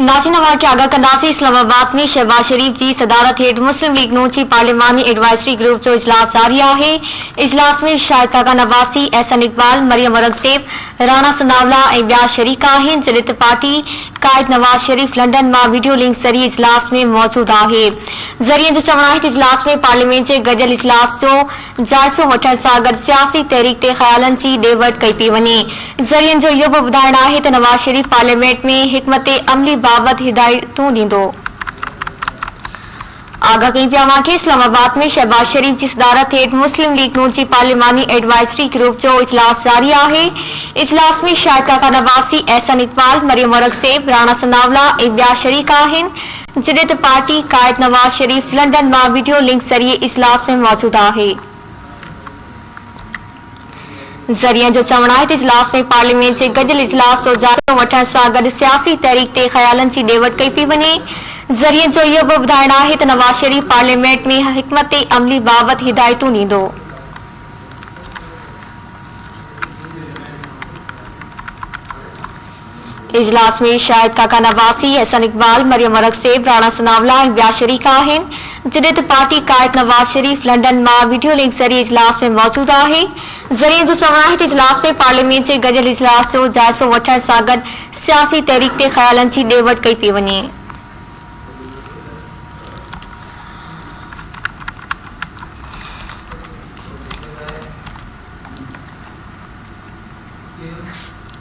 नाज़रीन के आगाह कंदासीं इस्लामाबाद में शहबाज शरीफ की सदारत हेठ मुस्लिम लीग नून जी पार्लिमानी एडवाइजरी ग्रुप जो इजलास जारी है। इजलास में शाहिद काका नवासी, एहसन इकबाल, मरियम औरंगजेब, राणा सनावला और बिया शरीक हैं। जॾहिं पार्टी कायद नवाज शरीफ लंडन में वीडियो लिंक जरिए इजलास में मौजूद है। ज़रिए जो चवण है इजलास में पार्लियामेंट के गडियल इजलास जो जायज़ो वठण सां गॾु सियासी तहरीक ते ख़्यालनि जी ॾे वठि कई पई वञे। ज़रियनि जो इहो बि ॿुधाइणु आहे त नवाज शरीफ पार्लियामेंट में हिकमत अमली बाबत हिदायतूं ॾींदो। आगाह कई पिया कि इस्लामाबाद में शहबाज शरीफ की सदारत हेठ मुस्लिम लीग नून जी पार्लिमानी एडवाइजरी ग्रुप जो इजलास जारी है। इजलास में शाहिद काका नवासी, एहसन इकबाल, मरियम औरंगजेब, राणा सनावला और बिया शरीक हैं। जॾहिं पार्टी कायद नवाज शरीफ लंडन में वीडियो लिंक जरिए इजलास में मौजूद है। ज़रिए जो चवण है इजलास में पार्लियामेंट के गडियल इजलास जो जायज़ो वठण सां गॾु सियासी तहरीक ते ख़्यालनि जी ॾे वठि कई पई वञे। ज़रिए जो इहो बि ॿुधाइणु आहे त नवाज शरीफ पार्लियामेंट में हिकमत अमली बाबत हिदायतूं ॾींदो। इजलास में शाहिद काका नवासी, एहसन इकबाल, मरियम औरंगजेब, राणा सनावला और बिया शरीक हैं। जॾहिं पार्टी कायद नवाज शरीफ लंडन में वीडियो लिंक जरिए इजलास में मौजूद है। ज़रिए जो चवण है इजलास में पार्लियामेंट के गडियल इजलास जो जायज़ो वठण सां गॾु सियासी तहरीक ते ख़्यालनि जी ॾे वठि कई पई वञे।